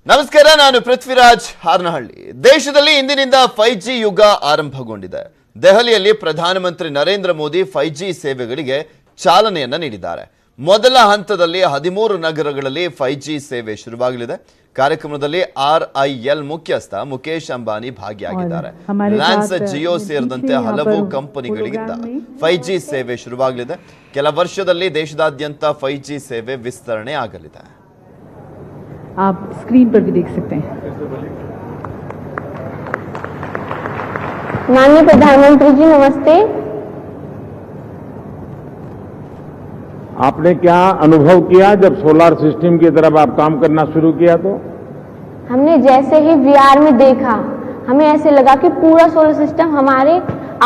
ನಮಸ್ಕಾರ, ನಾನು ಪೃಥ್ವಿರಾಜ್ ಹಾರನಹಳ್ಳಿ. ದೇಶದಲ್ಲಿ ಇಂದಿನಿಂದ 5G ಯುಗ ಆರಂಭಗೊಂಡಿದೆ. ದೆಹಲಿಯಲ್ಲಿ ಪ್ರಧಾನಮಂತ್ರಿ ನರೇಂದ್ರ ಮೋದಿ 5G ಸೇವೆಗಳಿಗೆ ಚಾಲನೆಯನ್ನ ನೀಡಿದ್ದಾರೆ. ಮೊದಲ ಹಂತದಲ್ಲಿ 13 ನಗರಗಳಲ್ಲಿ 5G ಸೇವೆ ಶುರುವಾಗಲಿದೆ. ಕಾರ್ಯಕ್ರಮದಲ್ಲಿ RIL ಮುಖ್ಯಸ್ಥ ಮುಕೇಶ್ ಅಂಬಾನಿ ಭಾಗಿಯಾಗಿದ್ದಾರೆ. ರಿಲಯನ್ಸ್, ಜಿಯೋ ಸೇರಿದಂತೆ ಹಲವು ಕಂಪನಿಗಳಿಂದ 5G ಸೇವೆ ಶುರುವಾಗಲಿದೆ. ಕೆಲ ವರ್ಷದಲ್ಲಿ ದೇಶದಾದ್ಯಂತ 5G ಸೇವೆ ವಿಸ್ತರಣೆ ಆಗಲಿದೆ. आप स्क्रीन पर भी देख सकते हैं। माननीय प्रधानमंत्री जी नमस्ते। आपने क्या अनुभव किया जब सोलर सिस्टम की तरफ आप काम करना शुरू किया? तो हमने जैसे ही VR में देखा, हमें ऐसे लगा कि पूरा सोलर सिस्टम हमारे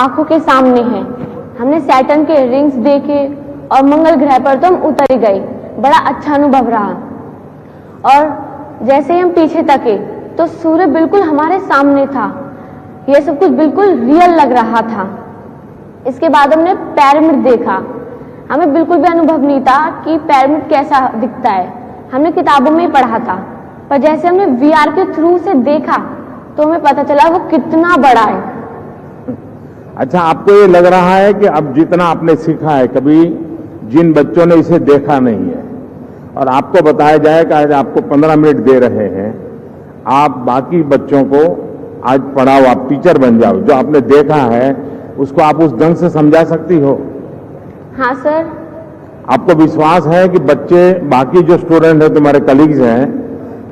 आंखों के सामने है। हमने सैटर्न के रिंग्स देखे और मंगल ग्रह पर तो हम उतर गए। बड़ा अच्छा अनुभव रहा। और जैसे ही हम पीछे तके तो सूर्य बिल्कुल हमारे सामने था। यह सब कुछ बिल्कुल रियल लग रहा था। इसके बाद हमने पिरामिड देखा। हमें बिल्कुल भी अनुभव नहीं था कि पिरामिड कैसा दिखता है। हमने किताबों में ही पढ़ा था, पर जैसे हमने VR के थ्रू से देखा तो हमें पता चला वो कितना बड़ा है। अच्छा, आपको ये लग रहा है कि अब जितना आपने सीखा है, कभी जिन बच्चों ने इसे देखा नहीं है और आपको बताया जाए कि आज आपको 15 मिनट दे रहे हैं, आप बाकी बच्चों को आज पढ़ाओ, आप टीचर बन जाओ, जो आपने देखा है उसको आप उस ढंग से समझा सकती हो? हाँ सर। आपको विश्वास है कि बच्चे, बाकी जो स्टूडेंट हैं, तुम्हारे कलीग्स हैं,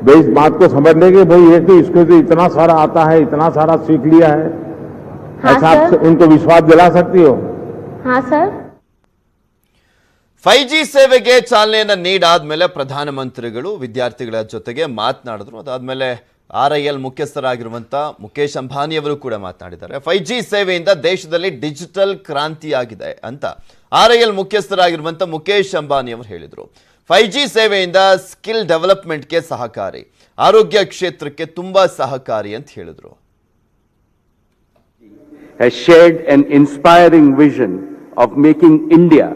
वे इस बात को समझ लेंगे भाई ये तो इसको तो इतना सारा आता है, इतना सारा सीख लिया है? हाँ ऐसा आप सर। उनको विश्वास दिला सकती हो? हाँ सर। 5G ಸೇವೆಗೆ ಚಾಲನೆಯನ್ನ ನೀಡಾದ್ಮೇಲೆ ಪ್ರಧಾನಮಂತ್ರಿಗಳು ವಿದ್ಯಾರ್ಥಿಗಳ ಜೊತೆಗೆ ಮಾತನಾಡಿದ್ರು. ಅದಾದ್ಮೇಲೆ RIL ಮುಖ್ಯಸ್ಥರಾಗಿರುವಂತ ಮುಕೇಶ್ ಅಂಬಾನಿ ಅವರು ಕೂಡ ಮಾತನಾಡಿದ್ದಾರೆ. 5G ಸೇವೆಯಿಂದ ದೇಶದಲ್ಲಿ ಡಿಜಿಟಲ್ ಕ್ರಾಂತಿಯಾಗಿದೆ ಅಂತ RIL ಮುಖ್ಯಸ್ಥರಾಗಿರುವಂತ ಮುಕೇಶ್ ಅಂಬಾನಿ ಅವರು ಹೇಳಿದರು. 5G ಸೇವೆಯಿಂದ ಸ್ಕಿಲ್ ಡೆವಲಪ್ಮೆಂಟ್ಗೆ ಸಹಕಾರಿ, ಆರೋಗ್ಯ ಕ್ಷೇತ್ರಕ್ಕೆ ತುಂಬಾ ಸಹಕಾರಿ ಅಂತ ಹೇಳಿದ್ರು. Has shared an inspiring vision of making India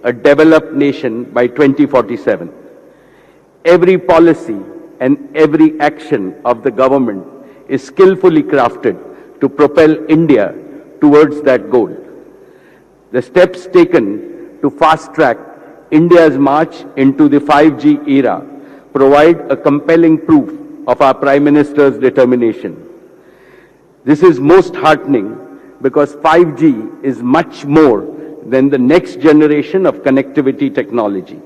a developed nation by 2047. Every policy and every action of the government is skillfully crafted to propel India towards that goal. The steps taken to fast-track India's march into the 5G era provide a compelling proof of our Prime Minister's determination. This is most heartening because 5G is much more than the next generation of connectivity technology.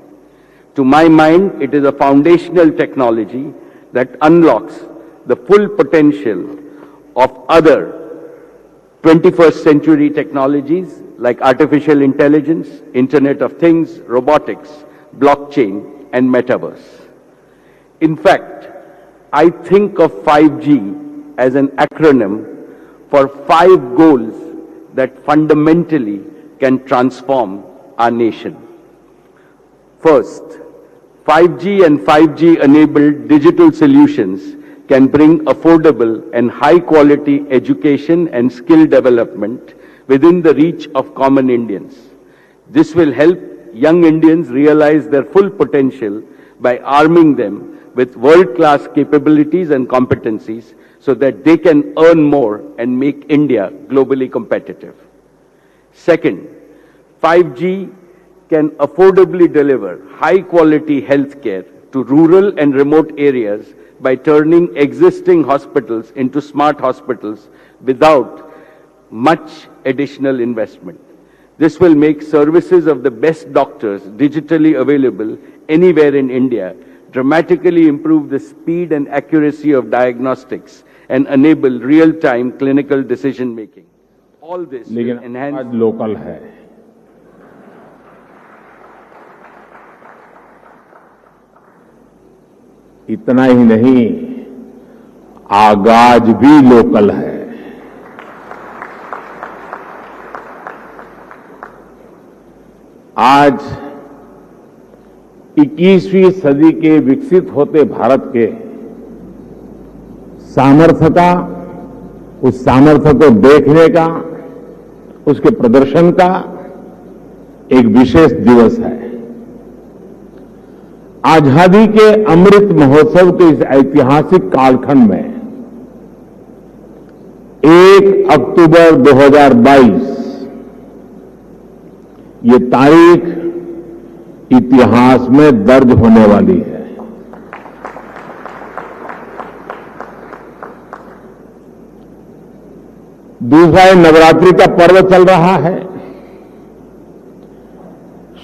To my mind, it is a foundational technology that unlocks the full potential of other 21st century technologies like artificial intelligence, Internet of Things, robotics, blockchain, and metaverse. In fact, I think of 5G as an acronym for 5 goals that fundamentally can transform our nation. First, 5G and 5G enabled digital solutions can bring affordable and high quality education and skill development within the reach of common Indians. This will help young Indians realize their full potential by arming them with world-class capabilities and competencies so that they can earn more and make India globally competitive. Second, 5G can affordably deliver high-quality healthcare to rural and remote areas by turning existing hospitals into smart hospitals without much additional investment. This will make services of the best doctors digitally available anywhere in India, dramatically improve the speed and accuracy of diagnostics, and enable real-time clinical decision-making. All this will enhance local है. इतना ही नहीं, आगाज भी local है. आज 21वीं सदी के विकसित होते भारत के सामर्थ्य का, उस सामर्थ्य को देखने का, उसके प्रदर्शन का एक विशेष दिवस है. आजादी के अमृत महोत्सव के इस ऐतिहासिक कालखंड में 1 अक्टूबर 2022 ये तारीख इतिहास में दर्ज होने वाली है। दूसरा, नवरात्रि का पर्व चल रहा है,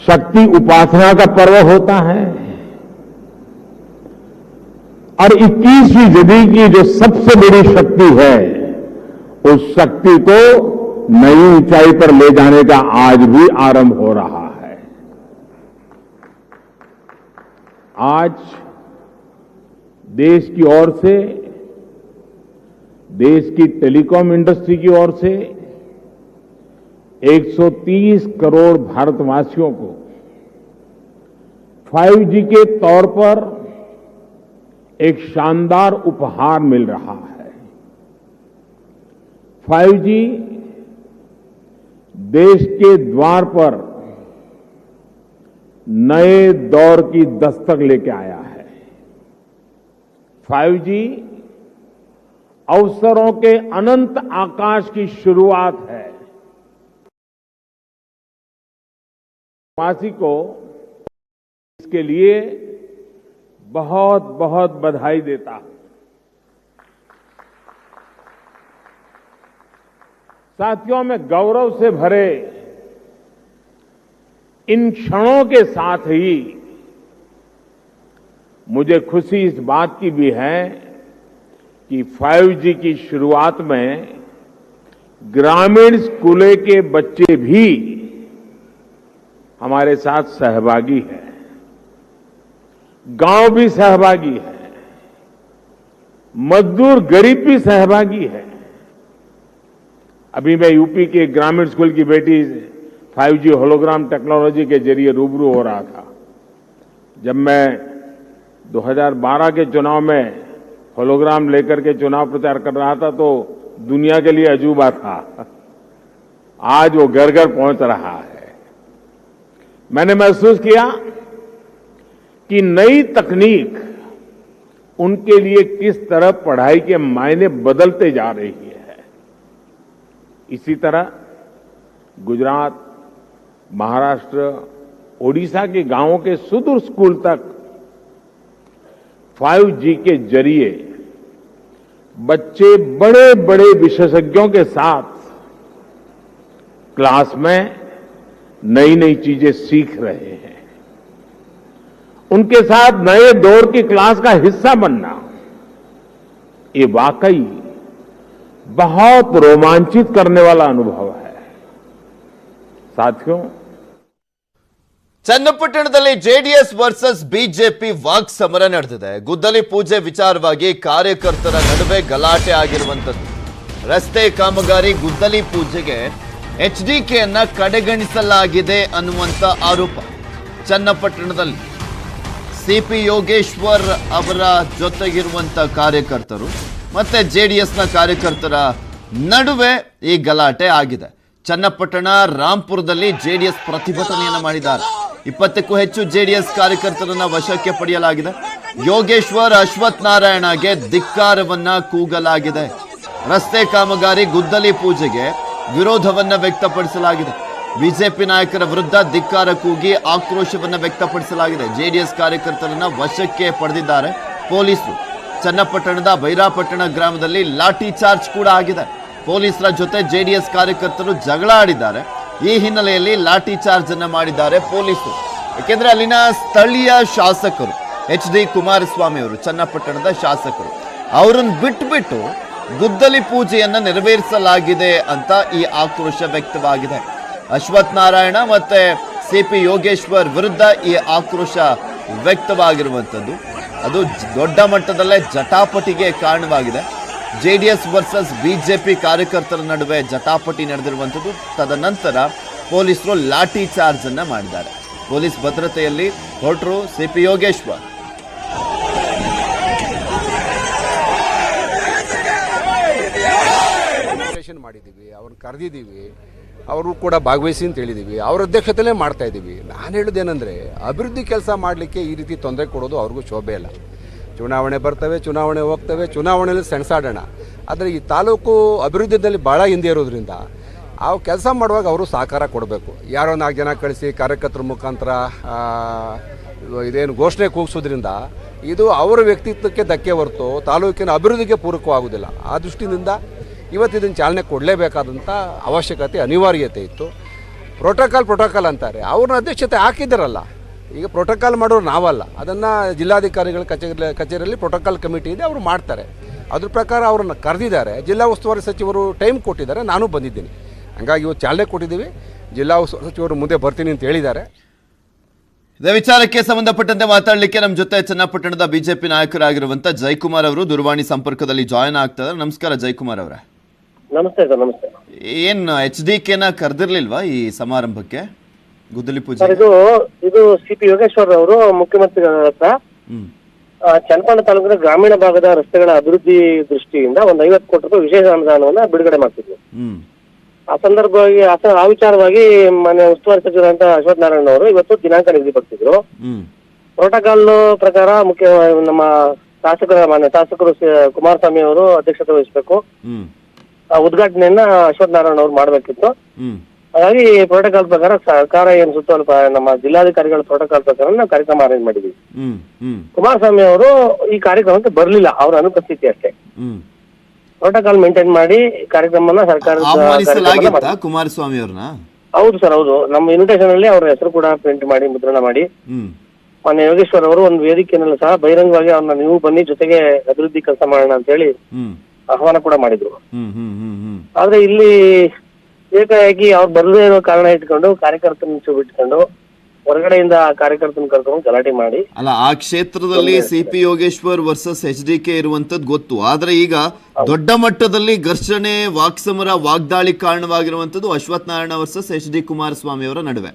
शक्ति उपासना का पर्व होता है और 21वीं सदी की जो सबसे बड़ी शक्ति है, उस शक्ति को नई ऊंचाई पर ले जाने का आज भी आरंभ हो रहा है। आज देश की ओर से, देश की टेलीकॉम इंडस्ट्री की ओर से 130 करोड़ भारतवासियों को 5G के तौर पर एक शानदार उपहार मिल रहा है। 5G देश के द्वार पर नए दौर की दस्तक लेके आया है। 5G अवसरों के अनंत आकाश की शुरुआत है। वासी को इसके लिए बहुत बहुत बधाई देता हूं। साथियों, मैं गौरव से भरे इन क्षणों के साथ ही मुझे खुशी इस बात की भी है कि 5G की शुरुआत में ग्रामीण स्कूलों के बच्चे भी हमारे साथ सहभागी हैं, गांव भी सहभागी है, मजदूर गरीब भी सहभागी है। अभी मैं यूपी के ग्रामीण स्कूल की बेटी 5G होलोग्राम टेक्नोलॉजी के जरिए रूबरू हो रहा था। जब मैं 2012 के चुनाव में होलोग्राम लेकर के चुनाव प्रचार कर रहा था तो दुनिया के लिए अजूबा था। आज वो घर घर पहुंच रहा है। मैंने महसूस किया कि नई तकनीक उनके लिए किस तरह पढ़ाई के मायने बदलते जा रही है। इसी तरह गुजरात, महाराष्ट्र, ओडिशा के गांवों के सुदूर स्कूल तक 5G के जरिए बच्चे बड़े बड़े विशेषज्ञों के साथ क्लास में नई नई चीजें सीख रहे हैं। उनके साथ नए दौर की क्लास का हिस्सा बनना, ये वाकई बहुत रोमांचित करने वाला अनुभव है। साथियों, ಚನ್ನಪಟ್ಟಣದಲ್ಲಿ ಜೆಡಿಎಸ್ ವರ್ಸಸ್ ಬಿಜೆಪಿ ವಾಕ್ ಸಮರ ನಡೆದಿದೆ. ಗುದ್ದಲಿ ಪೂಜೆ ವಿಚಾರವಾಗಿ ಕಾರ್ಯಕರ್ತರ ನಡುವೆ ಗಲಾಟೆ ಆಗಿರುವಂತದ್ದು. ರಸ್ತೆ ಕಾಮಗಾರಿ ಗುದ್ದಲಿ ಪೂಜೆಗೆ ಎಚ್ಡಿಕೆಯನ್ನ ಕಡೆಗಣಿಸಲಾಗಿದೆ ಅನ್ನುವಂತ ಆರೋಪ ಚನ್ನಪಟ್ಟಣದಲ್ಲಿ. ಸಿಪಿ ಯೋಗೇಶ್ವರ್ ಅವರ ಜೊತೆಗಿರುವಂತ ಕಾರ್ಯಕರ್ತರು ಮತ್ತೆ ಜೆಡಿಎಸ್ನ ಕಾರ್ಯಕರ್ತರ ನಡುವೆ ಈ ಗಲಾಟೆ ಆಗಿದೆ. ಚನ್ನಪಟ್ಟಣ ರಾಂಪುರದಲ್ಲಿ ಜೆಡಿಎಸ್ ಪ್ರತಿಭಟನೆಯನ್ನ ಮಾಡಿದ್ದಾರೆ. 20ಕ್ಕೂ ಹೆಚ್ಚು ಜೆಡಿಎಸ್ ಕಾರ್ಯಕರ್ತರನ್ನ ವಶಕ್ಕೆ ಪಡೆಯಲಾಗಿದೆ. ಯೋಗೇಶ್ವರ್, ಅಶ್ವಥ್ ನಾರಾಯಣಗೆ ಧಿಕ್ಕಾರವನ್ನ ಕೂಗಲಾಗಿದೆ. ರಸ್ತೆ ಕಾಮಗಾರಿ ಗುದ್ದಲಿ ಪೂಜೆಗೆ ವಿರೋಧವನ್ನ ವ್ಯಕ್ತಪಡಿಸಲಾಗಿದೆ. ಬಿಜೆಪಿ ನಾಯಕರ ವಿರುದ್ಧ ಧಿಕ್ಕಾರ ಕೂಗಿ ಆಕ್ರೋಶವನ್ನ ವ್ಯಕ್ತಪಡಿಸಲಾಗಿದೆ. ಜೆಡಿಎಸ್ ಕಾರ್ಯಕರ್ತರನ್ನ ವಶಕ್ಕೆ ಪಡೆದಿದ್ದಾರೆ ಪೊಲೀಸರು. ಚನ್ನಪಟ್ಟಣದ ಬೈರಾಪಟ್ಟಣ ಗ್ರಾಮದಲ್ಲಿ ಲಾಠಿ ಚಾರ್ಜ್ ಕೂಡ ಆಗಿದೆ. ಪೊಲೀಸರ ಜೊತೆ ಜೆಡಿಎಸ್ ಕಾರ್ಯಕರ್ತರು ಜಗಳ ಆಡಿದ್ದಾರೆ. ಈ ಹಿನ್ನೆಲೆಯಲ್ಲಿ ಲಾಠಿ ಚಾರ್ಜ್ ಅನ್ನ ಮಾಡಿದ್ದಾರೆ ಪೊಲೀಸರು. ಯಾಕೆಂದ್ರೆ ಅಲ್ಲಿನ ಸ್ಥಳೀಯ ಶಾಸಕರು HD ಕುಮಾರಸ್ವಾಮಿ ಅವರು, ಚನ್ನಪಟ್ಟಣದ ಶಾಸಕರು, ಅವರನ್ನು ಬಿಟ್ಟು ಗುದ್ದಲಿ ಪೂಜೆಯನ್ನ ನೆರವೇರಿಸಲಾಗಿದೆ ಅಂತ ಈ ಆಕ್ರೋಶ ವ್ಯಕ್ತವಾಗಿದೆ. ಅಶ್ವಥ್ ನಾರಾಯಣ ಮತ್ತೆ ಸಿಪಿ ಯೋಗೇಶ್ವರ್ ವಿರುದ್ಧ ಈ ಆಕ್ರೋಶ ವ್ಯಕ್ತವಾಗಿರುವಂಥದ್ದು ಅದು ದೊಡ್ಡ ಮಟ್ಟದಲ್ಲೇ ಜಟಾಪಟಿಗೆ ಕಾರಣವಾಗಿದೆ. ಜೆಡಿಎಸ್ ವರ್ಸಸ್ ಬಿಜೆಪಿ ಕಾರ್ಯಕರ್ತರ ನಡುವೆ ಜಟಾಪಟಿ ನಡೆದಿರುವಂಥದ್ದು. ತದನಂತರ ಪೊಲೀಸರು ಲಾಠಿ ಚಾರ್ಜ್ ಅನ್ನ ಮಾಡಿದ್ದಾರೆ. ಪೊಲೀಸ್ ಭದ್ರತೆಯಲ್ಲಿ ಹೊರಟರು ಸಿಪಿ ಯೋಗೇಶ್ವರ್. ಇನ್ವಿಟೇಷನ್ ಮಾಡಿದ್ದೀವಿ, ಅವ್ರನ್ನ ಕರೆದಿದ್ದೀವಿ, ಅವರು ಕೂಡ ಭಾಗವಹಿಸಿ ಅಂತ ಹೇಳಿದ್ದೀವಿ, ಅವ್ರ ಅಧ್ಯಕ್ಷತೆಯಲ್ಲೇ ಮಾಡ್ತಾಯಿದ್ದೀವಿ. ನಾನು ಹೇಳೋದೇನೆಂದರೆ ಅಭಿವೃದ್ಧಿ ಕೆಲಸ ಮಾಡಲಿಕ್ಕೆ ಈ ರೀತಿ ತೊಂದರೆ ಕೊಡೋದು ಅವ್ರಿಗೂ ಶೋಭೆ ಇಲ್ಲ. ಚುನಾವಣೆ ಬರ್ತವೆ, ಚುನಾವಣೆ ಹೋಗ್ತವೆ, ಚುನಾವಣೆಯಲ್ಲಿ ಸೆಣಸಾಡೋಣ. ಆದರೆ ಈ ತಾಲೂಕು ಅಭಿವೃದ್ಧಿಯಲ್ಲಿ ಭಾಳ ಹಿಂದೆ ಇರೋದ್ರಿಂದ ಆ ಕೆಲಸ ಮಾಡುವಾಗ ಅವರು ಸಹಕಾರ ಕೊಡಬೇಕು. ಯಾರೋ 4 ಜನ ಕಳಿಸಿ ಕಾರ್ಯಕರ್ತರ ಮುಖಾಂತರ ಇದೇನು ಘೋಷಣೆ ಕೂಗಿಸೋದ್ರಿಂದ ಇದು ಅವರ ವ್ಯಕ್ತಿತ್ವಕ್ಕೆ ಧಕ್ಕೆ ಹೊರತು ತಾಲೂಕಿನ ಅಭಿವೃದ್ಧಿಗೆ ಪೂರಕವಾಗುವುದಿಲ್ಲ. ಆ ದೃಷ್ಟಿಯಿಂದ ಇವತ್ತು ಇದನ್ನು ಚಾಲನೆ ಕೊಡಲೇಬೇಕಾದಂಥ ಅವಶ್ಯಕತೆ, ಅನಿವಾರ್ಯತೆ ಇತ್ತು. ಪ್ರೋಟೋಕಾಲ್ ಅಂತಾರೆ, ಅವ್ರನ್ನ ಅಧ್ಯಕ್ಷತೆ ಹಾಕಿದ್ದಾರಲ್ಲ. ಈಗ ಪ್ರೋಟೋಕಾಲ್ ಮಾಡೋರು ನಾವಲ್ಲ, ಅದನ್ನು ಜಿಲ್ಲಾಧಿಕಾರಿಗಳ ಕಚೇರಿಯಲ್ಲಿ ಪ್ರೋಟೋಕಾಲ್ ಕಮಿಟಿ ಇದೆ, ಅವರು ಮಾಡ್ತಾರೆ. ಅದ್ರ ಪ್ರಕಾರ ಅವ್ರನ್ನ ಕರೆದಿದ್ದಾರೆ. ಜಿಲ್ಲಾ ಉಸ್ತುವಾರಿ ಸಚಿವರು ಟೈಮ್ ಕೊಟ್ಟಿದ್ದಾರೆ, ನಾನು ಬಂದಿದ್ದೀನಿ. ಹಂಗಾಗಿ ಇವತ್ತು ಚಾಲನೆ ಕೊಟ್ಟಿದ್ದೀವಿ. ಜಿಲ್ಲಾ ಉಸ್ತುವಾರಿ ಸಚಿವರು ಮುಂದೆ ಬರ್ತೀನಿ ಅಂತ ಹೇಳಿದ್ದಾರೆ. ಇದೇ ವಿಚಾರಕ್ಕೆ ಸಂಬಂಧಪಟ್ಟಂತೆ ಮಾತಾಡಲಿಕ್ಕೆ ನಮ್ಮ ಜೊತೆ ಚನ್ನಪಟ್ಟಣದ ಬಿಜೆಪಿ ನಾಯಕರಾಗಿರುವಂತ ಜಯಕುಮಾರ್ ಅವರು ದೂರವಾಣಿ ಸಂಪರ್ಕದಲ್ಲಿ ಜಾಯಿನ್ ಆಗ್ತಾರೆ. ನಮಸ್ಕಾರ ಜಯಕುಮಾರ್ ಅವರೇ. ನಮಸ್ತೆ ಸರ್. ನಮಸ್ತೆ. ಏನ್ HDKನ ಕರೆದಿರ್ಲಿಲ್ವಾ ಈ ಸಮಾರಂಭಕ್ಕೆ, ಗುದ್ದಲಿ ಪೂಜೆ? ಸರ್, ಇದು CP ಯೋಗೇಶ್ವರ್ ಅವರು ಮುಖ್ಯಮಂತ್ರಿಗಳ ಹತ್ರ ಚನ್ನಪಟ್ಟಣ ತಾಲೂಕಿನ ಗ್ರಾಮೀಣ ಭಾಗದ ರಸ್ತೆಗಳ ಅಭಿವೃದ್ಧಿ ದೃಷ್ಟಿಯಿಂದ ಒಂದು 50 ಕೋಟಿ ರೂಪಾಯಿ ವಿಶೇಷ ಅನುದಾನವನ್ನ ಬಿಡುಗಡೆ ಮಾಡ್ತಿದ್ವಿ. ಆ ಸಂದರ್ಭವಾಗಿ ಆ ವಿಚಾರವಾಗಿ ಮನೆ ಉಸ್ತುವಾರಿ ಸಚಿವರಂತ ಅಶ್ವಥ್ ನಾರಾಯಣ ಅವರು ಇವತ್ತು ದಿನಾಂಕ ನಿಗದಿಪಡಿಸಿದ್ರು. ಪ್ರೋಟೋಕಾಲ್ ಪ್ರಕಾರ ನಮ್ಮ ಮಾನ್ಯ ಶಾಸಕರು ಕುಮಾರಸ್ವಾಮಿ ಅವರು ಅಧ್ಯಕ್ಷತೆ ವಹಿಸಬೇಕು. ಉದ್ಘಾಟನೆಯನ್ನ ಅಶ್ವಥ್ ನಾರಾಯಣ ಅವರು ಮಾಡ್ಬೇಕಿತ್ತು. ಹಾಗಾಗಿ ಪ್ರೋಟೋಕಾಲ್ ಪ್ರಕಾರ ಸರ್ಕಾರ ಏನ್ ಸುತ್ತೋಲೆ ನಮ್ಮ ಜಿಲ್ಲಾಧಿಕಾರಿಗಳ ಪ್ರೋಟೋಕಾಲ್ ಪ್ರಕಾರ ನಾವು ಕಾರ್ಯಕ್ರಮ ಅರೇಂಜ್ ಮಾಡಿದ್ವಿ. ಕುಮಾರಸ್ವಾಮಿ ಅವರು ಈ ಕಾರ್ಯಕ್ರಮಕ್ಕೆ ಬರ್ಲಿಲ್ಲ, ಅವ್ರ ಅನುಪಸ್ಥಿತಿ ಅಷ್ಟೇ. ಪ್ರೋಟೋಕಾಲ್ ಮೇಂಟೈನ್ ಮಾಡಿ ಕಾರ್ಯಕ್ರಮನ ಸರ್ಕಾರದ ಕುಮಾರಸ್ವಾಮಿ ಅವ್ರನ್ನ. ಹೌದು ಸರ್, ಹೌದು. ನಮ್ಮ ಇನ್ವಿಟೇಷನ್ ಅಲ್ಲಿ ಅವ್ರ ಹೆಸರು ಕೂಡ ಪ್ರಿಂಟ್ ಮಾಡಿ ಮುದ್ರಣ ಮಾಡಿ ಮಾನ್ಯ ಯೋಗೇಶ್ವರ್ ಅವರು ಒಂದು ವೇದಿಕೆಯಲ್ಲೂ ಸಹ ಬಹಿರಂಗವಾಗಿ ಅವ್ರನ್ನ ನೀವು ಬನ್ನಿ ಜೊತೆಗೆ ಅಭಿವೃದ್ಧಿ ಕೆಲಸ ಮಾಡೋಣ ಅಂತ ಹೇಳಿ ಆಹ್ವಾನ ಕೂಡ ಮಾಡಿದ್ರು. ಆದ್ರೆ ಇಲ್ಲಿ ಏಕಾಏಕಿ ಅವ್ರು ಬರದೇ ಇರೋ ಕಾರಣ ಇಟ್ಕೊಂಡು ಕಾರ್ಯಕರ್ತನ ಬಿಟ್ಕೊಂಡು ಹೊರಗಡೆಯಿಂದ ಕಾರ್ಯಕರ್ತನ ಕರ್ಕೊಂಡು ಗಲಾಟೆ ಮಾಡಿ. ಅಲ್ಲ, ಆ ಕ್ಷೇತ್ರದಲ್ಲಿ CP ಯೋಗೇಶ್ವರ್ ವರ್ಸಸ್ HDK ಇರುವಂತದ್ದು ಗೊತ್ತು. ಆದ್ರೆ ಈಗ ದೊಡ್ಡ ಮಟ್ಟದಲ್ಲಿ ಘರ್ಷಣೆ, ವಾಕ್ಸಮರ, ವಾಗ್ದಾಳಿ ಕಾರಣವಾಗಿರುವಂತದ್ದು ಅಶ್ವಥ್ ನಾರಾಯಣ ವರ್ಸಸ್ HD ಕುಮಾರಸ್ವಾಮಿ ಅವರ ನಡುವೆ.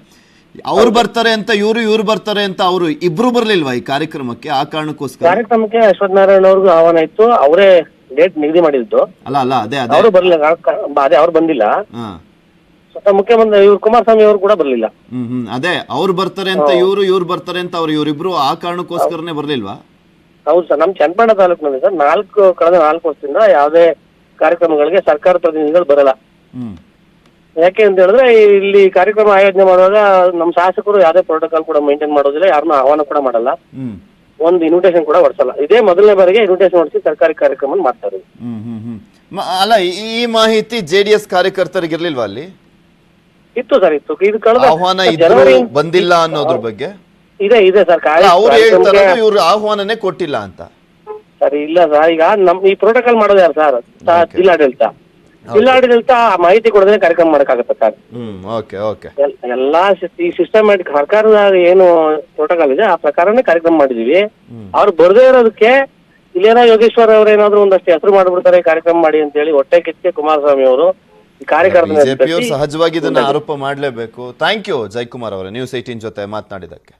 ಅವ್ರು ಬರ್ತಾರೆ ಅಂತ ಇವ್ರು ಬರ್ತಾರೆ ಅಂತ ಅವರು ಇಬ್ರು ಬರ್ಲಿಲ್ವಾ ಈ ಕಾರ್ಯಕ್ರಮಕ್ಕೆ? ಆ ಕಾರಣಕ್ಕೋಸ್ಕರ ಕಾರ್ಯಕ್ರಮಕ್ಕೆ ಅಶ್ವಥ್ ನಾರಾಯಣ ಅವ್ರಿಗೂ ಆಹ್ವಾನ ಇತ್ತು, ಅವರೇ ಡೇಟ್ ನಿಗದಿ ಮಾಡಿದ್ದು. ಅಲ್ಲ ಅದೇ ಅವರು ಬರ್ಲಿಲ್ಲ, ಅದೇ ಅವ್ರು ಬಂದಿಲ್ಲ. ಮುಖ್ಯಮಂತ್ರಿ ಕುಮಾರಸ್ವಾಮಿ ಅವರು ಕೂಡ ಬರ್ಲಿಲ್ಲ. ಅದೇ ಅವ್ರು ಬರ್ತಾರೆ ಅಂತ ಇವ್ರು ಬರ್ತಾರೆ ಅಂತ ಇವರಿಬ್ರು ಆ ಕಾರಣಕ್ಕೋಸ್ಕರನೇ ಬರ್ಲಿಲ್ವಾ? ಹೌದು ಸರ್. ನಮ್ ಚನ್ನಪಟ್ಟಣ ತಾಲೂಕಿನಲ್ಲಿ ಸರ್ ಕಳೆದ 4 ವರ್ಷದಿಂದ ಯಾವುದೇ ಕಾರ್ಯಕ್ರಮಗಳಿಗೆ ಸರ್ಕಾರ ಪ್ರತಿನಿಧಿಗಳು ಬರಲ್ಲ. ಯಾಕೆ ಅಂತ ಹೇಳಿದ್ರೆ ಇಲ್ಲಿ ಕಾರ್ಯಕ್ರಮ ಆಯೋಜನೆ ಮಾಡುವಾಗ ನಮ್ಮ ಶಾಸಕರು ಯಾವುದೇ ಪ್ರೋಟೋಕಾಲ್ ಕೂಡ ಮೇಂಟೈನ್ ಮಾಡೋದಿಲ್ಲ, ಯಾರನ್ನೂ ಆಹ್ವಾನ ಕೂಡ ಮಾಡಲ್ಲ, ಒಂದು ಇನ್ವಿಟೇಷನ್ ಕೂಡ ಹೊಡ್ಸಲ್ಲ. ಇದೇ ಮೊದಲನೇ ಬಾರಿಗೆ ಇನ್ವಿಟೇಷನ್ ಹೊಡಿಸಿ ಸರ್ಕಾರಿ ಕಾರ್ಯಕ್ರಮ ಮಾಡ್ತಾ ಇರೋದು. ಅಲ್ಲ, ಈ ಮಾಹಿತಿ JDS ಕಾರ್ಯಕರ್ತರಿಗೆ ಇರ್ಲಿಲ್ವಾ? ಅಲ್ಲಿ ಇತ್ತು ಸರ್, ಇತ್ತು. ಇದು ಕಳೆದ ಆಹ್ವಾನ ಬಂದಿಲ್ಲ ಅನ್ನೋದ್ರ ಬಗ್ಗೆ ಇದೆ ಸರ್. ಅವ್ರು ಹೇಳ್ತಾರೆ ಇವ್ರು ಆಹ್ವಾನನೇ ಕೊಟ್ಟಿಲ್ಲ ಅಂತ. ಸರ್ ಇಲ್ಲ ಸರ್, ಈಗ ಈ ಪ್ರೋಟೋಕಾಲ್ ಮಾಡೋದು ಯಾರು ಸರ್? ಜಿಲ್ಲಾಡಳಿತ. ಜಿಲ್ಲಾಡಳಿತ ಮಾಹಿತಿ ಕೊಡದೇ ಕಾರ್ಯಕ್ರಮ ಮಾಡಕ್ಕಾಗತ್ತ ಸರ್? ಎಲ್ಲಾ ಈ ಸಿಸ್ಟಮ್ಯಾಟಿಕ್ ಸರ್ಕಾರದ ಏನು ಪ್ರೋಟೋಕಾಲ್ ಇದೆ ಆ ಪ್ರಕಾರನೇ ಕಾರ್ಯಕ್ರಮ ಮಾಡಿದೀವಿ. ಅವ್ರು ಬರ್ದೇ ಇರೋದಕ್ಕೆ ಇಲ್ಲೇನೋ ಯೋಗೇಶ್ವರ್ ಅವ್ರೇನಾದ್ರು ಒಂದಷ್ಟು ಹೆಸರು ಮಾಡ್ಬಿಡ್ತಾರೆ ಕಾರ್ಯಕ್ರಮ ಮಾಡಿ ಅಂತ ಹೇಳಿ ಹೊಟ್ಟೆ ಕಿಚ್ಚೆ ಕುಮಾರಸ್ವಾಮಿ ಅವರು ಬಿಜೆಪಿಯವರು ಸಹಜವಾಗಿ ಇದನ್ನ ಆರೋಪ ಮಾಡಲೇಬೇಕು. ಥ್ಯಾಂಕ್ ಯು ಜಯಕುಮಾರ್ ಅವರೇ, ನ್ಯೂಸ್ 18 ಜೊತೆ ಮಾತನಾಡಿದಕ್ಕೆ.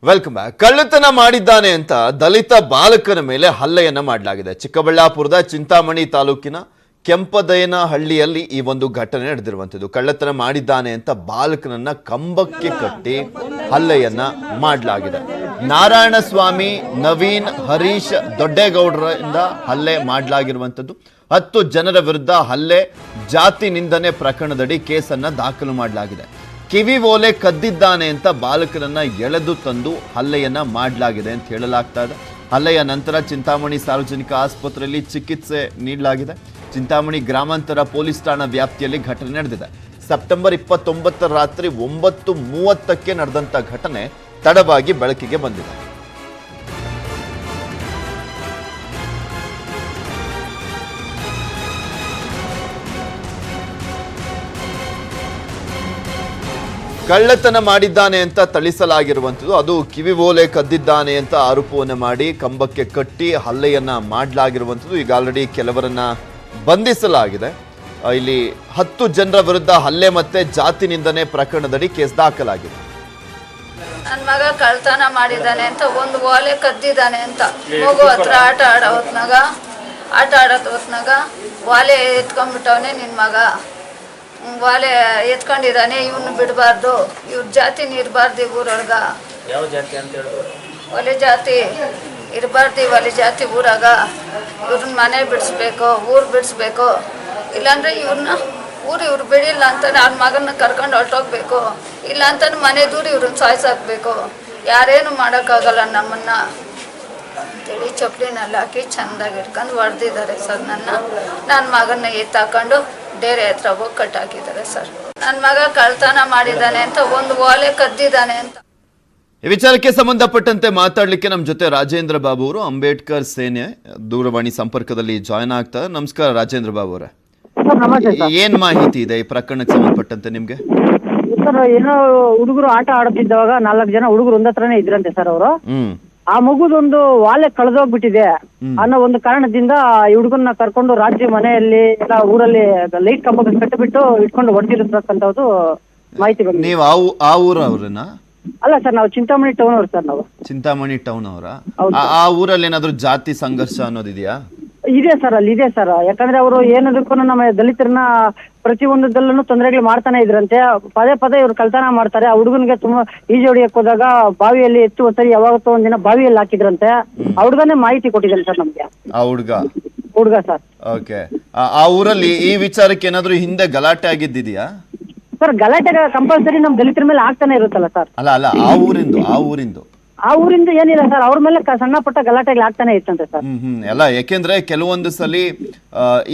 Welcome back. ಕಳ್ಳತನ ಮಾಡಿದ್ದಾನೆ ಅಂತ ದಲಿತ ಬಾಲಕನ ಮೇಲೆ ಹಲ್ಲೆಯನ್ನ ಮಾಡಲಾಗಿದೆ. ಚಿಕ್ಕಬಳ್ಳಾಪುರದ ಚಿಂತಾಮಣಿ ತಾಲೂಕಿನ ಕೆಂಪದಯನಹಳ್ಳಿಯಲ್ಲಿ ಈ ಒಂದು ಘಟನೆ ನಡೆದಿರುವಂಥದ್ದು. ಕಳ್ಳತನ ಮಾಡಿದ್ದಾನೆ ಅಂತ ಬಾಲಕನನ್ನ ಕಂಬಕ್ಕೆ ಕಟ್ಟಿ ಹಲ್ಲೆಯನ್ನ ಮಾಡಲಾಗಿದೆ. ನಾರಾಯಣಸ್ವಾಮಿ, ನವೀನ್, ಹರೀಶ್ ದೊಡ್ಡೇಗೌಡರಿಂದ ಹಲ್ಲೆ ಮಾಡಲಾಗಿರುವಂಥದ್ದು. 10 ಜನರ ವಿರುದ್ಧ ಹಲ್ಲೆ, ಜಾತಿ ನಿಂದನೆ ಪ್ರಕರಣದಡಿ ಕೇಸನ್ನ ದಾಖಲು ಮಾಡಲಾಗಿದೆ. ಕಿವಿ ಓಲೆ ಕದ್ದಿದ್ದಾನೆ ಅಂತ ಬಾಲಕನನ್ನ ಎಳೆದು ತಂದು ಹಲ್ಲೆಯನ್ನ ಮಾಡಲಾಗಿದೆ ಅಂತ ಹೇಳಲಾಗ್ತಾ ಇದೆ. ಹಲ್ಲೆಯ ನಂತರ ಚಿಂತಾಮಣಿ ಸಾರ್ವಜನಿಕ ಆಸ್ಪತ್ರೆಯಲ್ಲಿ ಚಿಕಿತ್ಸೆ ನೀಡಲಾಗಿದೆ. ಚಿಂತಾಮಣಿ ಗ್ರಾಮಾಂತರ ಪೊಲೀಸ್ ಠಾಣಾ ವ್ಯಾಪ್ತಿಯಲ್ಲಿ ಘಟನೆ ನಡೆದಿದೆ. ಸೆಪ್ಟೆಂಬರ್ 29 ರಾತ್ರಿ 9:30ಕ್ಕೆ ನಡೆದಂತ ಘಟನೆ ತಡವಾಗಿ ಬೆಳಕಿಗೆ ಬಂದಿದೆ. ಕಳ್ಳತನ ಮಾಡಿದ್ದಾನೆ ಅಂತ ಥಳಿಸಲಾಗಿರುವಂಥದ್ದು. ಅದು ಕಿವಿ ಓಲೆ ಕದ್ದಿದ್ದಾನೆ ಅಂತ ಆರೋಪವನ್ನು ಮಾಡಿ ಕಂಬಕ್ಕೆ ಕಟ್ಟಿ ಹಲ್ಲೆಯನ್ನ ಮಾಡಲಾಗಿರುವಂಥದ್ದು. ಈಗ ಆಲ್ರೆಡಿ ಕೆಲವರನ್ನ ಬಂಧಿಸಲಾಗಿದೆ. ಇಲ್ಲಿ 10 ಜನರ ವಿರುದ್ಧ ಹಲ್ಲೆ ಮತ್ತೆ ಜಾತಿ ನಿಂದನೆ ಪ್ರಕರಣದಡಿ ಕೇಸ್ ದಾಖಲಾಗಿದೆ. ನನ್ನ ಮಗ ಕಳ್ತನ ಮಾಡಿದ್ದಾನೆ ಅಂತ, ಒಂದು ಓಲೆ ಕದ್ದಿದ್ದಾನೆ ಅಂತ ಮಗು ಹತ್ರ ಆಟ ಆಡೋ ಹೊತ್ನಾಗ ಆಟ ಆಡೋದು ಹೊತ್ನಾಗ ವಾಲೆ ಎತ್ಕೊಂಡ್ಬಿಟ್ಟವನೆ ನಿನ್ನ ಮಗ, ವಾಲೆ ಎತ್ಕೊಂಡಿದ್ದಾನೆ, ಇವನು ಬಿಡಬಾರ್ದು, ಇವ್ರ ಜಾತಿನ ಇರಬಾರ್ದು ಊರೊಳಗ. ಯಾವ ಜಾತಿ ಅಂತ ಹೇಳ್ಬೋದು? ಒಲೆ ಜಾತಿ ಇರಬಾರ್ದು, ಒಲೆ ಜಾತಿ ಊರಾಗ. ಇವ್ರನ್ನ ಮನೆ ಬಿಡಿಸ್ಬೇಕು, ಊರು ಬಿಡಿಸ್ಬೇಕು, ಇಲ್ಲಾಂದ್ರೆ ಇವ್ರು ಬಿಡಿಲ್ಲ ಅಂತ ಅವ್ನ ಮಗನ ಕರ್ಕೊಂಡು ಹೊರಟೋಗ್ಬೇಕು, ಇಲ್ಲ ಅಂತ ಮನೆ ದೂರ ಇವ್ರನ್ನ ಸಾಯಿಸಾಕ್ಬೇಕು. ಯಾರೇನು ಮಾಡೋಕ್ಕಾಗಲ್ಲ ನಮ್ಮನ್ನ ಅಂತೇಳಿ ಚಪ್ಪಲಿನಲ್ಲಿ ಹಾಕಿ ಚೆಂದಾಗಿ ಇಟ್ಕೊಂಡು ಹೊಡೆದಿದ್ದಾರೆ ಸರ್. ನನ್ನ ಮಗನ ಎತ್ತಾಕೊಂಡು ಡೇರೆ ಹತ್ರ ಹೋಗಿ ಕಟ್ಟಾಕಿದ್ದಾರೆ ಸರ್. ನನ್ನ ಮಗ ಕಳ್ತನ ಮಾಡಿದ್ದಾನೆ ಅಂತ, ಒಂದು ಓಲೆ ಕದ್ದಿದ್ದಾನೆ ಅಂತ. ಈ ವಿಚಾರಕ್ಕೆ ಸಂಬಂಧಪಟ್ಟಂತೆ ಮಾತಾಡ್ಲಿಕ್ಕೆ ನಮ್ಮ ಜೊತೆ ರಾಜೇಂದ್ರ ಬಾಬು ಅವರು ಅಂಬೇಡ್ಕರ್ ಸೇನೆ ದೂರವಾಣಿ ಸಂಪರ್ಕದಲ್ಲಿ ಜಾಯ್ನ್ ಆಗ್ತಾರೆ. ನಮಸ್ಕಾರ ರಾಜೇಂದ್ರ ಬಾಬು ಅವರೇ, ಏನ್ ಮಾಹಿತಿ ಇದೆ ಈ ಪ್ರಕರಣಕ್ಕೆ ಸಂಬಂಧಪಟ್ಟಂತೆ ನಿಮ್ಗೆ? ಸರ್, ಏನೋ ಹುಡುಗರು ಆಟ ಆಡುತ್ತಿದ್ದಾಗ 4 ಜನ ಹುಡುಗರು ಒಂದತ್ರನೇ ಇದ್ರಂತೆ ಸರ್. ಅವರು ಆ ಮಗುದೊಂದು ವಾಲೆ ಕಳೆದೋಗ್ಬಿಟ್ಟಿದೆ ಅನ್ನೋ ಒಂದು ಕಾರಣದಿಂದ ಈ ಹುಡುಗನ್ನ ಕರ್ಕೊಂಡು ರಾಜ್ಯ ಮನೆಯಲ್ಲಿ ಎಲ್ಲ ಊರಲ್ಲಿ ಲೈಟ್ ಕಂಬಕ್ಕೆ ಕಟ್ಟಿಬಿಟ್ಟು ಇಟ್ಕೊಂಡು ಹೊಡೆದಿರತಕ್ಕಂಥದ್ದು ಮಾಹಿತಿ ಬಂದಿದೆ. ನೀವು ಆ ಊರ ಅವ್ರನ್ನ? ಅಲ್ಲ ಸರ್, ನಾವು ಚಿಂತಾಮಣಿ ಟೌನ್ ಅವ್ರು ಸರ್. ನಾವು ಚಿಂತಾಮಣಿ ಟೌನ್ ಅವರ? ಆ ಊರಲ್ಲಿ ಏನಾದ್ರು ಜಾತಿ ಸಂಘರ್ಷ ಅನ್ನೋದಿದೆಯಾ? ಇದೆ ಸರ್, ಅಲ್ಲಿ ಇದೆ ಸರ್. ಯಾಕಂದ್ರೆ ಅವರು ಏನದಕ್ಕೂ ನಮ್ಮ ದಲಿತರನ್ನ ಪ್ರತಿಯೊಂದದಲ್ಲೂ ತೊಂದರೆಗಳು ಮಾಡ್ತಾನೆ ಇದ್ರಂತೆ. ಪದೇ ಪದೇ ಇವ್ರು ಕಳ್ತನ ಮಾಡ್ತಾರೆ. ಆ ಹುಡುಗನ್ಗೆ ತುಂಬಾ ಈಜು ಹೊಡಿಯಕ್ ಹೋದಾಗ ಬಾವಿಯಲ್ಲಿ ಎತ್ತು ಸರಿ ಯಾವತ್ತೋ ಒಂದಿನ ಬಾವಿಯಲ್ಲಿ ಹಾಕಿದ್ರಂತೆ. ಆ ಹುಡುಗನೇ ಮಾಹಿತಿ ಕೊಟ್ಟಿದ್ದಾನೆ ಸರ್ ನಮ್ಗೆ. ಆ ಹುಡುಗ ಸರ್. ಓಕೆ. ಆ ಊರಲ್ಲಿ ಈ ವಿಚಾರಕ್ಕೆ ಏನಾದ್ರು ಹಿಂದೆ ಗಲಾಟೆ ಆಗಿದ್ದಿದ್ಯಾ ಸರ್? ಗಲಾಟೆ ಕಂಪಲ್ಸರಿ ನಮ್ ದಲಿತರ ಮೇಲೆ ಆಗ್ತಾನೆ ಇರುತ್ತಲ್ಲ ಸರ್. ಅಲ್ಲ ಆ ಊರಿಂದ ಏನಿಲ್ಲ ಸರ್, ಅವ್ರ ಮೇಲೆ ಸಣ್ಣ ಪುಟ್ಟ ಗಲಾಟೆಗಳು ಆಗ್ತಾನೆ ಇತ್ತಂತೆ ಸರ್. ಎಲ್ಲ ಯಾಕೆಂದ್ರೆ ಕೆಲವೊಂದು ಸಲಿ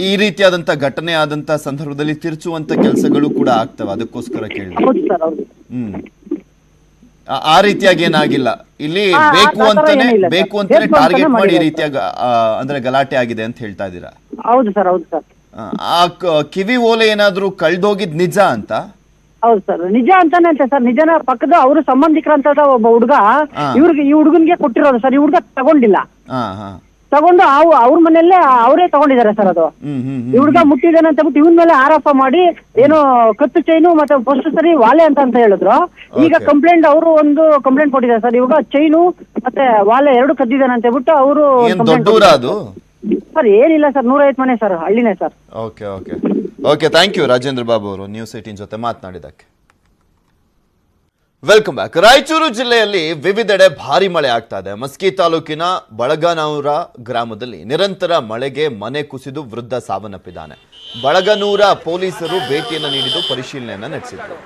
ಈ ರೀತಿಯಾದಂತ ಘಟನೆ ಆದಂತ ಸಂದರ್ಭದಲ್ಲಿ ತಿರ್ಚುವಂತ ಕೆಲಸಗಳು ಕೂಡ ಆಗ್ತವೆ, ಅದಕ್ಕೋಸ್ಕರ ಕೇಳಿ. ಹೌದು ಸರ್, ಹೌದು. ಆ ರೀತಿಯಾಗಿ ಏನಾಗಿಲ್ಲ ಇಲ್ಲಿ, ಬೇಕು ಅಂತಾನೆ ಟಾರ್ಗೆಟ್ ಮಾಡಿ ಈ ರೀತಿಯಾಗಿ ಅಂದ್ರೆ ಗಲಾಟೆ ಆಗಿದೆ ಅಂತ ಹೇಳ್ತಾ ಇದ್ದೀರಾ? ಹೌದು ಸರ್, ಹೌದು ಸರ್. ಆ ಕಿವಿ ಓಲೆ ಏನಾದ್ರು ಕಳ್ದೋಗಿದ್ ನಿಜ ಅಂತ? ಹೌದು ಸರ್, ನಿಜ ಅಂತಾನೆ ಅಂತ ಸರ್. ನಿಜನ ಪಕ್ಕದ ಅವರು ಸಂಬಂಧಿಕರಂತ ಒಬ್ಬ ಹುಡುಗ ಈ ಹುಡುಗನ್ಗೆ ಕೊಟ್ಟಿರೋದು ಸರ್. ಈ ಹುಡುಗ ತಗೊಂಡಿಲ್ಲ, ತಗೊಂಡು ಅವ್ರ ಮನೆಯಲ್ಲೇ ಅವರೇ ತಗೊಂಡಿದ್ದಾರೆ ಸರ್. ಅದು ಈ ಹುಡುಗ ಮುಟ್ಟಿದ್ದಾನೆ ಅಂತ ಬಿಟ್ಟು ಇವನ್ ಮೇಲೆ ಆರೋಪ ಮಾಡಿ ಏನೋ ಕತ್ತು ಚೈನು ಮತ್ತೆ ಫಸ್ಟ್ ಸರಿ ವಾಲೆ ಅಂತ ಹೇಳಿದ್ರು. ಈಗ ಕಂಪ್ಲೇಂಟ್ ಅವರು ಒಂದು ಕಂಪ್ಲೇಂಟ್ ಕೊಟ್ಟಿದ್ದಾರೆ ಸರ್. ಇವಾಗ ಚೈನು ಮತ್ತೆ ವಾಲೆ 2 ಕದ್ದಿದ್ದಾನೆ ಅಂತ ಹೇಳ್ಬಿಟ್ಟು ಅವರು ಸರ್. ಏನಿಲ್ಲ ಸರ್, 150 ಮನೆ ಸರ್, ಹಳ್ಳಿನೇ sir. Okay, thank you Rajendra Babu ಅವರು ನ್ಯೂಸ್ 18 ಜೊತೆ ಮಾತನಾಡಿದ್ದಕ್ಕೆ. Welcome back. ರಾಯಚೂರು ಜಿಲ್ಲೆಯಲ್ಲಿ ವಿವಿಧೆಡೆ ಭಾರಿ ಮಳೆ ಆಗ್ತಾ ಇದೆ. ಮಸ್ಕಿ ತಾಲೂಕಿನ ಬಳಗನೂರ ಗ್ರಾಮದಲ್ಲಿ ನಿರಂತರ ಮಳೆಗೆ ಮನೆ ಕುಸಿದು ವೃದ್ಧ ಸಾವನ್ನಪ್ಪಿದ್ದಾನೆ. ಬಳಗನೂರ ಪೊಲೀಸರು ಭೇಟಿಯನ್ನು ನೀಡಿದ್ದು ಪರಿಶೀಲನೆಯನ್ನು ನಡೆಸಿದರು.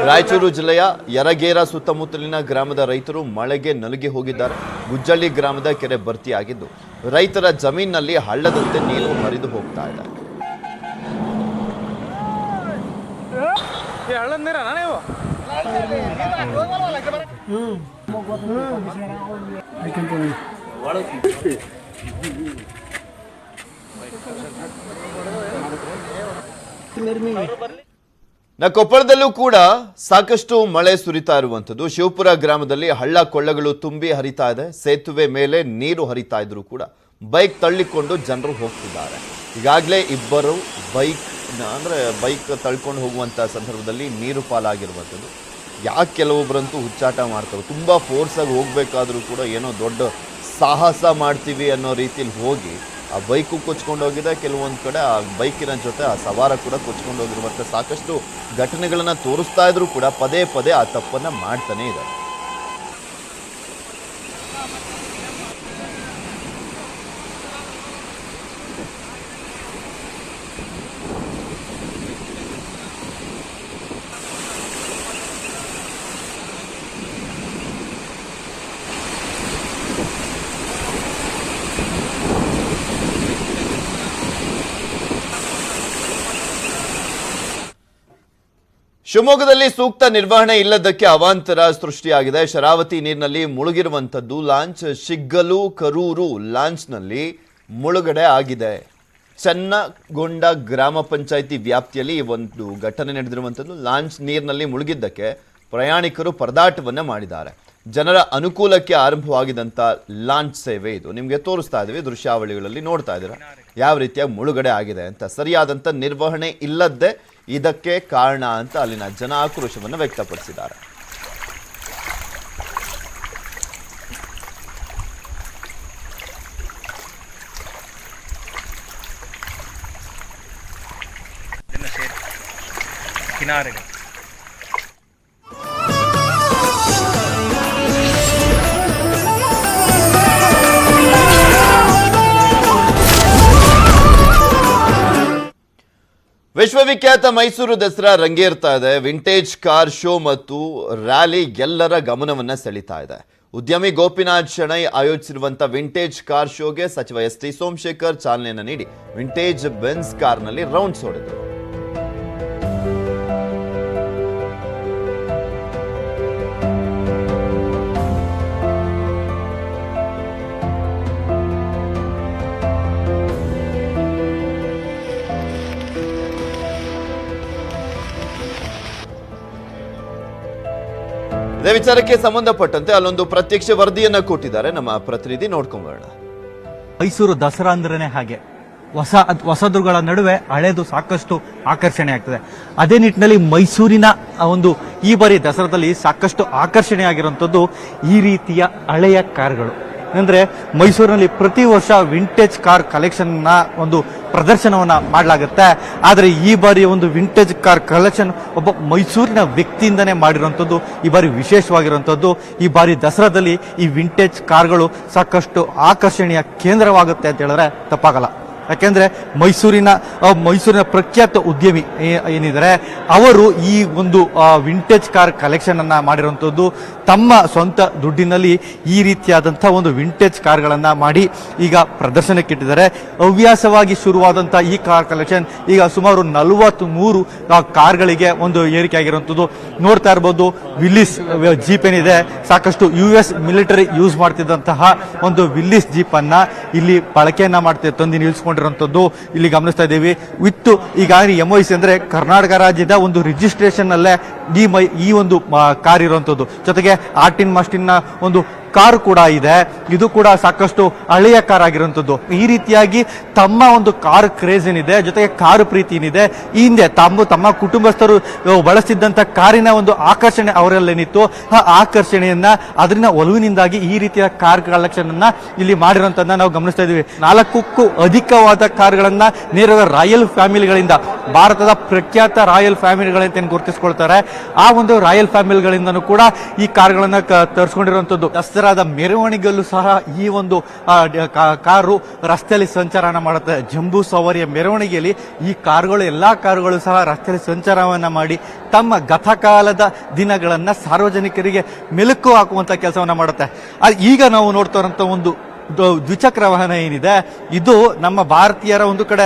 ರಾಯಚೂರು ಜಿಲ್ಲೆಯ ಯರಗೇರ ಸುತ್ತಮುತ್ತಲಿನ ಗ್ರಾಮದ ರೈತರು ಮಳೆಗೆ ನಲುಗಿ ಹೋಗಿದ್ದಾರೆ. ಗುಜ್ಜಳ್ಳಿ ಗ್ರಾಮದ ಕೆರೆ ಭರ್ತಿಯಾಗಿದ್ದು ರೈತರ ಜಮೀನಿನಲ್ಲಿ ಹಳ್ಳದಂತೆ ನೀರು ಹರಿದು ಹೋಗ್ತಾ ಇದೆ. ಕೊಪ್ಪಳದಲ್ಲೂ ಕೂಡ ಸಾಕಷ್ಟು ಮಳೆ ಸುರಿತಾ ಇರುವಂತದ್ದು. ಶಿವಪುರ ಗ್ರಾಮದಲ್ಲಿ ಹಳ್ಳ ಕೊಳ್ಳಗಳು ತುಂಬಿ ಹರಿತಾ ಇದೆ. ಸೇತುವೆ ಮೇಲೆ ನೀರು ಹರಿತಾ ಇದ್ರು ಕೂಡ ಬೈಕ್ ತಳ್ಳಿಕೊಂಡು ಜನರು ಹೋಗ್ತಿದ್ದಾರೆ. ಈಗಾಗಲೇ ಇಬ್ಬರು ಬೈಕ್ ತಳ್ಕೊಂಡು ಹೋಗುವಂತ ಸಂದರ್ಭದಲ್ಲಿ ನೀರು ಪಾಲಾಗಿರುವಂಥದ್ದು. ಯಾಕೆ ಕೆಲವೊಬ್ಬರಂತೂ ಹುಚ್ಚಾಟ ಮಾಡ್ತಾರೆ, ತುಂಬಾ ಫೋರ್ಸ್ ಆಗಿ ಹೋಗ್ಬೇಕಾದ್ರೂ ಕೂಡ ಏನೋ ದೊಡ್ಡ ಸಾಹಸ ಮಾಡ್ತೀವಿ ಅನ್ನೋ ರೀತಿಯಲ್ಲಿ ಹೋಗಿ ಆ ಬೈಕು ಕೊಚ್ಕೊಂಡು ಹೋಗಿದೆ. ಕೆಲವೊಂದು ಕಡೆ ಆ ಬೈಕಿನ ಜೊತೆ ಆ ಸವಾರ ಕೂಡ ಕೊಚ್ಕೊಂಡು ಹೋಗಿರುವಂಥ ಸಾಕಷ್ಟು ಘಟನೆಗಳನ್ನ ತೋರಿಸ್ತಾ ಇದ್ರು ಕೂಡ ಪದೇ ಪದೇ ಆ ತಪ್ಪನ್ನ ಮಾಡ್ತಾನೆ ಇದೆ. ಶಿವಮೊಗ್ಗದಲ್ಲಿ ಸೂಕ್ತ ನಿರ್ವಹಣೆ ಇಲ್ಲದಕ್ಕೆ ಅವಾಂತರ ಸೃಷ್ಟಿಯಾಗಿದೆ. ಶರಾವತಿ ನೀರಿನಲ್ಲಿ ಮುಳುಗಿರುವಂಥದ್ದು ಲಾಂಚ್. ಶಿಗ್ಗಲು ಕರೂರು ಲಾಂಚ್ನಲ್ಲಿ ಮುಳುಗಡೆ ಆಗಿದೆ. ಚನ್ನಗೊಂಡ ಗ್ರಾಮ ಪಂಚಾಯಿತಿ ವ್ಯಾಪ್ತಿಯಲ್ಲಿ ಒಂದು ಘಟನೆ ನಡೆದಿರುವಂಥದ್ದು. ಲಾಂಚ್ ನೀರಿನಲ್ಲಿ ಮುಳುಗಿದ್ದಕ್ಕೆ ಪ್ರಯಾಣಿಕರು ಪರದಾಟವನ್ನ ಮಾಡಿದ್ದಾರೆ. ಜನರ ಅನುಕೂಲಕ್ಕೆ ಆರಂಭವಾಗಿದ್ದಂಥ ಲಾಂಚ್ ಸೇವೆ ಇದು. ನಿಮಗೆ ತೋರಿಸ್ತಾ ಇದ್ದೀವಿ, ದೃಶ್ಯಾವಳಿಗಳಲ್ಲಿ ನೋಡ್ತಾ ಇದ್ದೀರಾ ಯಾವ ರೀತಿಯಾಗಿ ಮುಳುಗಡೆ ಆಗಿದೆ ಅಂತ. ಸರಿಯಾದಂಥ ನಿರ್ವಹಣೆ ಇಲ್ಲದ್ದೇ ಇದಕ್ಕೆ ಕಾರಣ ಅಂತ ಅಲ್ಲಿನ ಜನ ಆಕ್ರೋಶವನ್ನು ವ್ಯಕ್ತಪಡಿಸಿದ್ದಾರೆ. किनारे ವಿಶ್ವವಿಖ್ಯಾತ ಮೈಸೂರು ದಸರಾ ರಂಗೇರ್ತಾ ಇದೆ. ವಿಂಟೇಜ್ ಕಾರ್ ಶೋ ಮತ್ತು ರ್ಯಾಲಿ ಎಲ್ಲರ ಗಮನವನ್ನ ಸೆಳೀತಾ ಇದೆ. ಉದ್ಯಮಿ ಗೋಪಿನಾಥ್ ಶೆಣೈ ಆಯೋಜಿಸಿರುವಂತಹ ವಿಂಟೇಜ್ ಕಾರ್ ಶೋಗೆ ಸಚಿವ ಎಸ್ ಟಿ ಸೋಮಶೇಖರ್ ಚಾಲನೆಯನ್ನು ನೀಡಿ ವಿಂಟೇಜ್ ಬೆನ್ಸ್ ಕಾರ್ನಲ್ಲಿ ರೌಂಡ್ಸ್ ಹೊಡೆದರು. ಇದೇ ವಿಚಾರಕ್ಕೆ ಸಂಬಂಧಪಟ್ಟಂತೆ ಅಲ್ಲೊಂದು ಪ್ರತ್ಯಕ್ಷ ವರದಿಯನ್ನ ಕೊಟ್ಟಿದ್ದಾರೆ ನಮ್ಮ ಪ್ರತಿನಿಧಿ, ನೋಡ್ಕೊಂಬೋಣ. ಮೈಸೂರು ದಸರಾ ಅಂದ್ರೇನೆ ಹಾಗೆ, ಹೊಸದುಗಳ ನಡುವೆ ಹಳೇದು ಸಾಕಷ್ಟು ಆಕರ್ಷಣೆ ಆಗ್ತದೆ. ಅದೇ ನಿಟ್ಟಿನಲ್ಲಿ ಮೈಸೂರಿನ ಒಂದು ಈ ಬಾರಿ ದಸರಾದಲ್ಲಿ ಸಾಕಷ್ಟು ಆಕರ್ಷಣೆ ಆಗಿರುವಂತದ್ದು ಈ ರೀತಿಯ ಹಳೆಯ ಕಾರ್ಗಳು. ಅಂದ್ರೆ ಮೈಸೂರಿನಲ್ಲಿ ಪ್ರತಿ ವರ್ಷ ವಿಂಟೇಜ್ ಕಾರ್ ಕಲೆಕ್ಷನ್ ನ ಒಂದು ಪ್ರದರ್ಶನವನ್ನ ಮಾಡಲಾಗುತ್ತೆ. ಆದರೆ ಈ ಬಾರಿ ಒಂದು ವಿಂಟೇಜ್ ಕಾರ್ ಕಲೆಕ್ಷನ್ ಒಬ್ಬ ಮೈಸೂರಿನ ವ್ಯಕ್ತಿಯಿಂದನೇ ಮಾಡಿರುವಂತದ್ದು ಈ ಬಾರಿ ವಿಶೇಷವಾಗಿರುವಂತದ್ದು. ಈ ಬಾರಿ ದಸರಾದಲ್ಲಿ ಈ ವಿಂಟೇಜ್ ಕಾರ್ಗಳು ಸಾಕಷ್ಟು ಆಕರ್ಷಣೆಯ ಕೇಂದ್ರವಾಗುತ್ತೆ ಅಂತ ಹೇಳಿದ್ರೆ ತಪ್ಪಾಗಲ್ಲ. ಯಾಕೆಂದ್ರೆ ಮೈಸೂರಿನ ಪ್ರಖ್ಯಾತ ಉದ್ಯಮಿ ಏನಿದ್ದಾರೆ ಅವರು ಈ ಒಂದು ವಿಂಟೇಜ್ ಕಾರ್ ಕಲೆಕ್ಷನ್ ಅನ್ನ ಮಾಡಿರುವಂತದ್ದು ತಮ್ಮ ಸ್ವಂತ ದುಡ್ಡಿನಲ್ಲಿ ಈ ರೀತಿಯಾದಂತಹ ಒಂದು ವಿಂಟೇಜ್ ಕಾರ್ಗಳನ್ನ ಮಾಡಿ ಈಗ ಪ್ರದರ್ಶನಕ್ಕೆ ಇಟ್ಟಿದ್ದಾರೆ. ಹವ್ಯಾಸವಾಗಿ ಶುರುವಾದಂತಹ ಈ ಕಾರ್ ಕಲೆಕ್ಷನ್ ಈಗ ಸುಮಾರು 43 ಕಾರ್ಗಳಿಗೆ ಒಂದು ಏರಿಕೆ ಆಗಿರುವಂತದ್ದು. ನೋಡ್ತಾ ಇರಬಹುದು, ವಿಲ್ಲಿಸ್ ಜೀಪ್ ಏನಿದೆ, ಸಾಕಷ್ಟು US ಮಿಲಿಟರಿ ಯೂಸ್ ಮಾಡ್ತಿದ್ದಂತಹ ಒಂದು ವಿಲ್ಲಿಸ್ ಜೀಪ್ ಅನ್ನ ಇಲ್ಲಿ ಬಳಕೆಯನ್ನ ತಂದು ನಿಲ್ಲಿಸಿಕೊಂಡಿರುವಂತದ್ದು ಇಲ್ಲಿ ಗಮನಿಸ್ತಾ ಇದ್ದೀವಿ. ವಿತ್ ಈಗ MOC ಅಂದ್ರೆ ಕರ್ನಾಟಕ ರಾಜ್ಯದ ಒಂದು ರಿಜಿಸ್ಟ್ರೇಷನ್ ಅಲ್ಲೇ ಈ ಒಂದು ಕಾರ್ ಇರುವಂತದ್ದು. ಜೊತೆಗೆ ಆರ್ಟಿನ್ ಮಾಸ್ಟಿನ್ ಒಂದು ಕಾರ್ ಕೂಡ ಇದೆ. ಇದು ಕೂಡ ಸಾಕಷ್ಟು ಹಳೆಯ ಕಾರ್ ಆಗಿರುವಂತದ್ದು. ಈ ರೀತಿಯಾಗಿ ತಮ್ಮ ಒಂದು ಕಾರ್ ಕ್ರೇಜ್ ಏನಿದೆ, ಜೊತೆಗೆ ಕಾರು ಪ್ರೀತಿ ಏನಿದೆ, ಈ ಹಿಂದೆ ತಮ್ಮ ಕುಟುಂಬಸ್ಥರು ಬಳಸ್ತಿದ್ದಂತ ಕಾರಿನ ಒಂದು ಆಕರ್ಷಣೆ ಅವರಲ್ಲೇನಿತ್ತು, ಆ ಆಕರ್ಷಣೆಯನ್ನ ಅದರಿಂದ ಒಲವಿನಿಂದಾಗಿ ಈ ರೀತಿಯ ಕಾರ್ ಕಲೆಕ್ಷನ್ ಅನ್ನ ಇಲ್ಲಿ ಮಾಡಿರುವಂತದನ್ನ ನಾವು ಗಮನಿಸ್ತಾ ಇದೀವಿ. 4ಕ್ಕೂ ಅಧಿಕವಾದ ಕಾರ್ಗಳನ್ನ ನೇರವಾಗಿ ರಾಯಲ್ ಫ್ಯಾಮಿಲಿಗಳಿಂದ, ಭಾರತದ ಪ್ರಖ್ಯಾತ ರಾಯಲ್ ಫ್ಯಾಮಿಲಿಗಳಂತ ಗುರುತಿಸಿಕೊಳ್ತಾರೆ, ಆ ಒಂದು ರಾಯಲ್ ಫ್ಯಾಮಿಲಿಗಳಿಂದನೂ ಕೂಡ ಈ ಕಾರ್ಗಳನ್ನ ತರಿಸ್ಕೊಂಡಿರುವಂತದ್ದು. ದಸರಾದ ಮೆರವಣಿಗೆಯಲ್ಲೂ ಸಹ ಈ ಒಂದು ಕಾರು ರಸ್ತೆಯಲ್ಲಿ ಸಂಚಾರನ ಮಾಡುತ್ತೆ. ಜಂಬೂ ಸವಾರಿಯ ಮೆರವಣಿಗೆಯಲ್ಲಿ ಈ ಕಾರುಗಳು, ಎಲ್ಲಾ ಕಾರುಗಳು ಸಹ ರಸ್ತೆಯಲ್ಲಿ ಸಂಚಾರವನ್ನ ಮಾಡಿ ತಮ್ಮ ಗತಕಾಲದ ದಿನಗಳನ್ನ ಸಾರ್ವಜನಿಕರಿಗೆ ಮೆಲುಕು ಹಾಕುವಂತ ಕೆಲಸವನ್ನ ಮಾಡುತ್ತೆ. ಈಗ ನಾವು ನೋಡ್ತಾ ಇರುವಂತ ಒಂದು ದ್ವಿಚಕ್ರ ವಾಹನ ಏನಿದೆ, ಇದು ನಮ್ಮ ಭಾರತೀಯರ ಒಂದು ಕಡೆ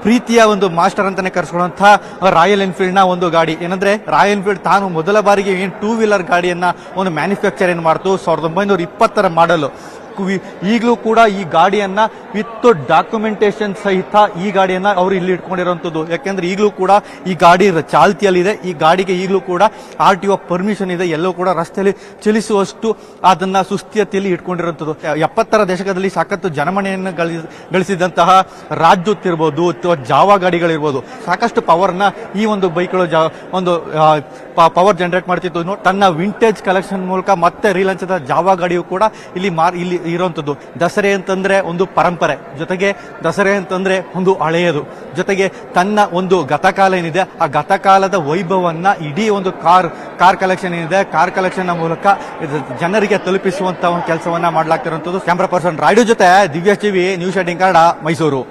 ಪ್ರೀತಿಯ ಒಂದು ಮಾಸ್ಟರ್ ಅಂತಾನೆ ಕರೆಸ್ಕೊಳ್ಳುವಂತಹ ರಾಯಲ್ ಎನ್ಫೀಲ್ಡ್ ನ ಒಂದು ಗಾಡಿ. ಏನಂದ್ರೆ ರಾಯಲ್ ಎನ್ಫೀಲ್ಡ್ ತಾನು ಮೊದಲ ಬಾರಿಗೆ ಏನು 2 ವೀಲರ್ ಗಾಡಿಯನ್ನ ಒಂದು ಮ್ಯಾನುಫ್ಯಾಕ್ಚರ್ ಮಾಡ್ತು 1920 ಮಾಡಲು. ಈಗಲೂ ಕೂಡ ಈ ಗಾಡಿಯನ್ನ ವಿತ್ ಡಾಕ್ಯುಮೆಂಟೇಶನ್ ಸಹಿತ ಈ ಗಾಡಿಯನ್ನ ಅವರು ಇಲ್ಲಿ ಇಟ್ಕೊಂಡಿರುವಂತದ್ದು. ಯಾಕೆಂದ್ರೆ ಈಗಲೂ ಕೂಡ ಈ ಗಾಡಿ ಚಾಲ್ತಿಯಲ್ಲಿದೆ. ಈ ಗಾಡಿಗೆ ಈಗಲೂ ಕೂಡ RTO ಪರ್ಮಿಷನ್ ಇದೆ. ಎಲ್ಲೂ ಕೂಡ ರಸ್ತೆಯಲ್ಲಿ ಚಲಿಸುವಷ್ಟು ಅದನ್ನ ಸುಸ್ಥಿತಿಯಲ್ಲಿ ಇಟ್ಕೊಂಡಿರುವಂತದ್ದು. 70ರ ದಶಕದಲ್ಲಿ ಸಾಕಷ್ಟು ಜನಮನೆಯನ್ನು ಗಳಿಸಿದಂತಹ ರಾಜ್ದೂತ್ ಇರ್ಬೋದು ಅಥವಾ ಜಾವಾ ಗಾಡಿಗಳಿರ್ಬೋದು, ಸಾಕಷ್ಟು ಪವರ್ನ ಈ ಒಂದು ಬೈಕ್ಗಳು ಒಂದು ಪವರ್ ಜನರೇಟ್ ಮಾಡ್ತಿತ್ತು. ತನ್ನ ವಿಂಟೇಜ್ ಕಲೆಕ್ಷನ್ ಮೂಲಕ ಮತ್ತೆ ರೀಲಾಂಚ್ ಆದ ಜಾವಾ ಗಾಡಿಯು ಕೂಡ ಇಲ್ಲಿ ಇರುವಂತದ್ದು. ದಸರೆ ಅಂತಂದ್ರೆ ಒಂದು ಪರಂಪರೆ, ಜೊತೆಗೆ ದಸರೆ ಅಂತಂದ್ರೆ ಒಂದು ಹಳೆಯದು, ಜೊತೆಗೆ ತನ್ನ ಒಂದು ಗತಕಾಲ ಏನಿದೆ ಆ ಗತಕಾಲದ ವೈಭವನ್ನ ಇಡೀ ಒಂದು ಕಾರ್ ಕಲೆಕ್ಷನ್ ಏನಿದೆ, ಕಾರ್ ಕಲೆಕ್ಷನ್ ಮೂಲಕ ಜನರಿಗೆ ತಲುಪಿಸುವಂತ ಒಂದು ಕೆಲಸವನ್ನ ಮಾಡ್ಲಾಗ್ತಿರುವಂತದ್ದು. ಕ್ಯಾಮ್ರಾ ಪರ್ಸನ್ ರಾಯ್ಡು ಜೊತೆ ದಿವ್ಯಾ ಟಿವಿ, ನ್ಯೂಸ್ 18 ಕನ್ನಡ, ಮೈಸೂರು.